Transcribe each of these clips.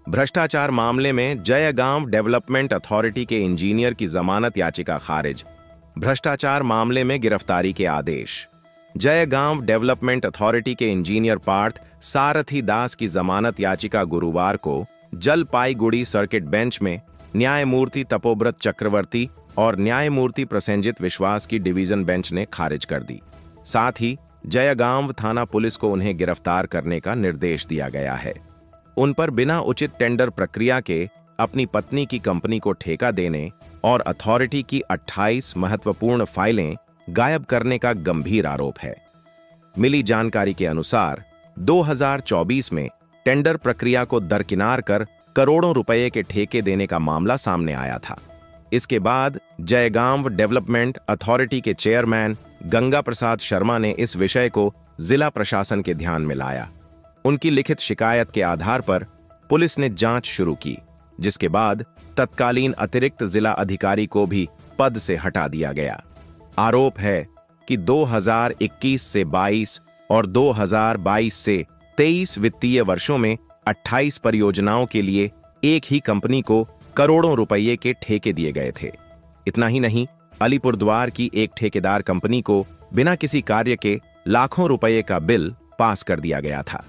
भ्रष्टाचार मामले में जयगांव डेवलपमेंट अथॉरिटी के इंजीनियर की जमानत याचिका खारिज। भ्रष्टाचार मामले में गिरफ्तारी के आदेश। जयगांव डेवलपमेंट अथॉरिटी के इंजीनियर पार्थ सारथी दास की जमानत याचिका गुरुवार को जलपाईगुड़ी सर्किट बेंच में न्यायमूर्ति तपोव्रत चक्रवर्ती और न्यायमूर्ति प्रसेनजीत विश्वास की डिवीजन बेंच ने खारिज कर दी। साथ ही जयगांव थाना पुलिस को उन्हें गिरफ्तार करने का निर्देश दिया गया है। उन पर बिना उचित टेंडर प्रक्रिया के अपनी पत्नी की कंपनी को ठेका देने और अथॉरिटी की 28 महत्वपूर्ण फाइलें गायब करने का गंभीर आरोप है। मिली जानकारी के अनुसार 2024 में टेंडर प्रक्रिया को दरकिनार कर करोड़ों रुपए के ठेके देने का मामला सामने आया था। इसके बाद जयगांव डेवलपमेंट अथॉरिटी के चेयरमैन गंगा प्रसाद शर्मा ने इस विषय को जिला प्रशासन के ध्यान में लाया। उनकी लिखित शिकायत के आधार पर पुलिस ने जांच शुरू की, जिसके बाद तत्कालीन अतिरिक्त जिला अधिकारी को भी पद से हटा दिया गया। आरोप है कि 2021 से 22 और 2022 से 23 वित्तीय वर्षों में 28 परियोजनाओं के लिए एक ही कंपनी को करोड़ों रुपये के ठेके दिए गए थे। इतना ही नहीं, अलीपुरद्वार की एक ठेकेदार कंपनी को बिना किसी कार्य के लाखों रुपए का बिल पास कर दिया गया था।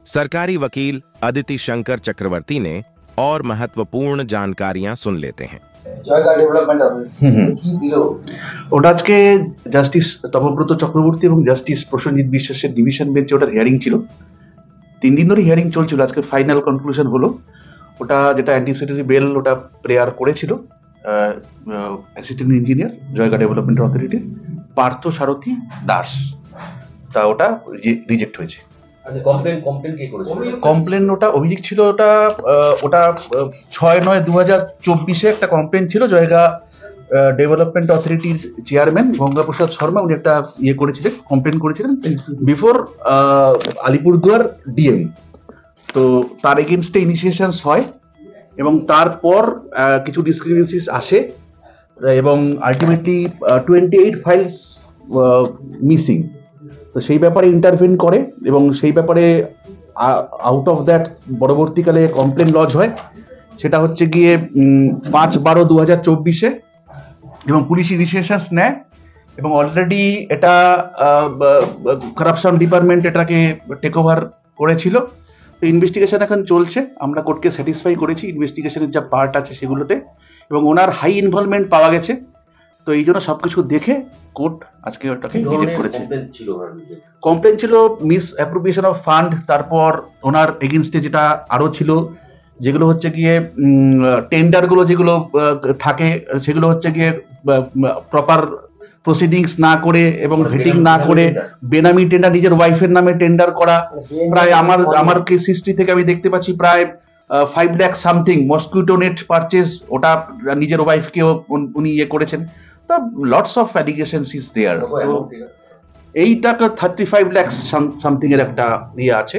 सरकारी वकील अदिति शंकर चक्रवर्ती ने और महत्वपूर्ण जानकारियां सुन लेते हैं। ওটা আজকে জাস্টিস তপব্রত চক্রবর্তী এবং জাস্টিস প্রসেনজিৎ বিশ্বাসের ডিভিশন বেঞ্চে ওটার হিয়ারিং ছিল। 3 দিন ধরে হিয়ারিং চলছিল, আজকে ফাইনাল কনক্লুশন হলো। ওটা যেটা অ্যান্টিসিপেটরি বেল ওটা প্রেয়ার করেছিল অ্যাসিস্ট্যান্ট ইঞ্জিনিয়ার জয়গা ডেভেলপমেন্ট অথরিটির পার্থ সারথী দাস, তা ওটা রিজেক্ট হয়েছে। কমপ্লেন ওটা অভিযোগ ছিল, ওটা 6/9/2024 একটা কমপ্লেন ছিল। জয়গা ডেভেলপমেন্ট অথরিটির চেয়ারম্যান গঙ্গা প্রসাদ শর্মা উনি একটা করেছিলেন, কমপ্লেন করেছিলেন বিফোর আলিপুরদুয়ার ডিএম। তো তার এগেনস্টে ইনিশিয়েশনস হয় এবং তারপর কিছু ডিসক্রিপেন্সিস আসে এবং আলটিমেটলি 28 ফাইলস মিসিং। তো সেই ব্যাপারে ইন্টারভেন করে এবং সেই ব্যাপারে আউট অফ দ্যাট পরবর্তীকালে কমপ্লেন লজ হয়। সেটা হচ্ছে গিয়ে 5/12/2024 এবং পুলিশ ইনিশিয়েশনস নেয় এবং অলরেডি এটা কারাপশন ডিপার্টমেন্ট এটাকে টেক ওভার করেছিল। তো ইনভেস্টিগেশন এখন চলছে, আমরা কোর্টকে স্যাটিসফাই করেছি ইনভেস্টিগেশনের যা পার্ট আছে সেগুলোতে, এবং ওনার হাই ইনভলভমেন্ট পাওয়া গেছে। তো এই জন্য সবকিছু দেখে কোর্ট আজকে ওটাকে রিজেক্ট করেছে। কমপ্লেন ছিল মিস অ্যাপ্রোপ্রিয়েশন অফ ফান্ড, তারপর ওনার এগেনস্টে যেটা আরো ছিল যেগুলো হচ্ছে গিয়ে টেন্ডারগুলো যেগুলো থাকে সেগুলো হচ্ছে গিয়ে প্রপার প্রসিডিংস না করে এবং ভেটিং না করে বেনামি টেন্ডার, নিজের ওয়াইফের নামে টেন্ডার করা। প্রায় আমার কেস হিস্ট্রি থেকে আমি দেখতে পাচ্ছি প্রায় 5 lakh something mosquito net purchase, ওটা নিজের ওয়াইফকে উনি করেছেন। তো lots of allegations is there. এইটাকে 35 লাখ সামথিং এর একটা আছে,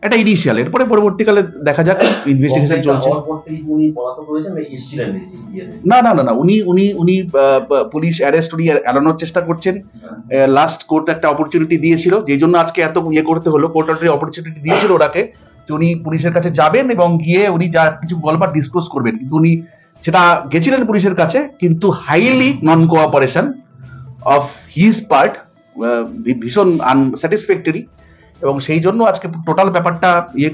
এটা ইনিশিয়াল। এরপরে পরবর্তীকালে দেখা যাক, ইনভেস্টিগেশন চলছে। না না না না, উনি পুলিশ অ্যারেস্ট উনি এড়ানোর চেষ্টা করছেন। লাস্ট কোর্ট একটা অপরচুনিটি দিয়েছিল, যেই জন্য আজকে এত করতে হলো। কোর্ট অলরেডি অপরচুনিটি দিয়েছিল ওনাকে যে উনি পুলিশের কাছে যাবেন এবং গিয়ে উনি যা কিছু বলবার ডিসক্লোজ করবেন, কিন্তু উনি সেটা গেছিলেন পুলিশের কাছে, কিন্তু highly non cooperation of his part ভীষণ আনস্যাটিসফ্যাক্টরি, এবং সেই জন্য আজকে টোটাল ব্যাপারটা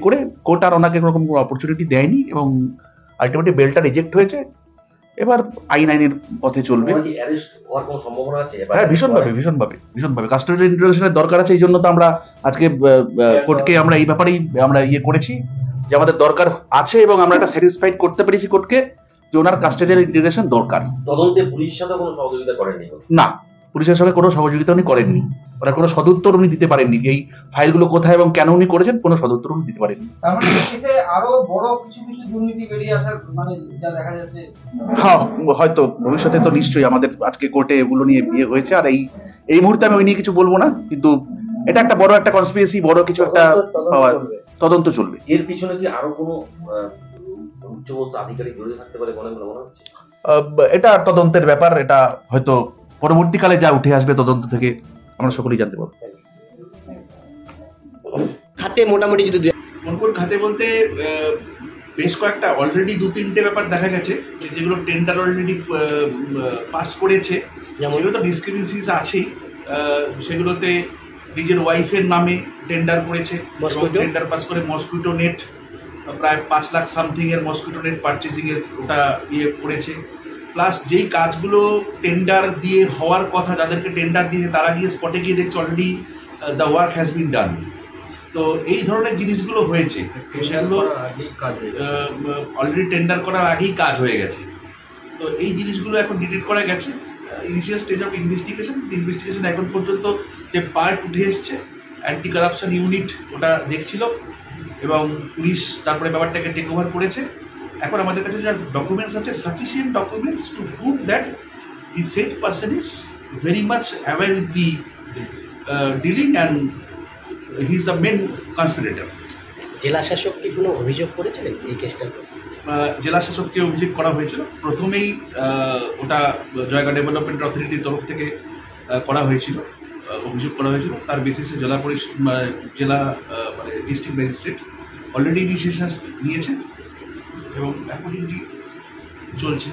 করে কোর্ট আর ওনাকে কোনো রকম অপরচুনিটি দেয়নি এবং আলটিমেটলি বেলটা রিজেক্ট হয়েছে। এবার আইনের পথে চলবে। হ্যাঁ, ভীষণভাবে কাস্টোডিয়াল ইন্টারোগেশনের দরকার আছে। এই জন্য তো আমরা আজকে কোর্টকে আমরা এই ব্যাপারেই আমরা করেছি যে আমাদের দরকার আছে এবং আমরা এটা স্যাটিসফাইড করতে পেরেছি কোর্টকে যে ওনার কাস্টোডিয়াল ইন্টারোগেশন দরকার। তদন্তে পুলিশের সাথে কোনো সহযোগিতা করেননি? না, পুলিশের সঙ্গে কোনো সহযোগিতা উনি করেননি। ওরা কোনো সদুত্তর উনি দিতে পারেননি, এই ফাইলগুলো কোথায় এবং কেন উনি করেছেন কোনো সদুত্তর উনি দিতে পারেননি। আরো বড় কিছু দুর্নীতি বেরিয়ে আসার মানে যা দেখা যাচ্ছে, হ্যাঁ হয়তো ভবিষ্যতে তো নিশ্চয়ই আমাদের আজকে কোর্টে এগুলো নিয়ে হয়েছে। আর এই মুহূর্তে আমি ওই নিয়ে কিছু বলবো না, কিন্তু এটা একটা বড় একটা কনস্পিরেসি, বড় কিছু একটা তদন্ত চলবে। এর পিছনে কি আরো কোনো উচ্চপদস্থ আধিকারিক জড়িত থাকতে পারে মনে হচ্ছে? এটা তদন্তের ব্যাপার, এটা হয়তো পরবর্তীকালে যা উঠে আসবে তদন্ত থেকে আমরা সকলেই জানতে পারবো। হাতে মোটামুটি যদি কোন কোন খাতে বলতে বেশ কয়েকটা অলরেডি 2-3টে ব্যাপার দেখা গেছে যেগুলো টেন্ডার অলরেডি পাস করেছে, সেগুলো তো ডিসক্রিপেন্সিস আছেই। সেগুলোতে নিজের ওয়াইফের নামে টেন্ডার করেছে, টেন্ডার পাস করে মসকুইটো নেট প্রায় 5 লাখ সামথিং এর মসকুইটো নেট পারচেসিং এর ওটা ইয়ে করেছে। প্লাস যেই কাজগুলো টেন্ডার দিয়ে হওয়ার কথা, যাদেরকে টেন্ডার দিয়ে তারা গিয়ে স্পটে গিয়ে দেখছে already the work has been done. তো এই ধরনের জিনিসগুলো হয়েছে, সেগুলো অলরেডি টেন্ডার করার আগেই কাজ হয়ে গেছে। তো এই জিনিসগুলো এখন ডিটেক্ট করা গেছে ইনিশিয়াল স্টেজ অফ ইনভেস্টিগেশন। এখন পর্যন্ত যে পার্ট উঠে এসছে, অ্যান্টি কারাপশন ইউনিট ওটা দেখছিল এবং পুলিশ তারপরে ব্যাপারটাকে টেক ওভার করেছে। এখন আমাদের কাছে যা ডকুমেন্টস আছে, sufficient documents to prove that the said person is very much aware with the dealing and he is the main conspirator. জেলা শাসক কি কোনো অভিযোগ করেছিলেন এই কেসটাতে? জেলা শাসককে অভিযোগ করা হয়েছিল। প্রথমেই ওটা জয়গা ডেভেলপমেন্ট অথরিটির তরফ থেকে করা হয়েছিল, অভিযোগ করা হয়েছিল। তার বেসিসে জেলা মানে ডিস্ট্রিক্ট ম্যাজিস্ট্রেট অলরেডি ইনিশিয়েশন নিয়েছেন এবং অ্যাকর্ডিংলি চলছে।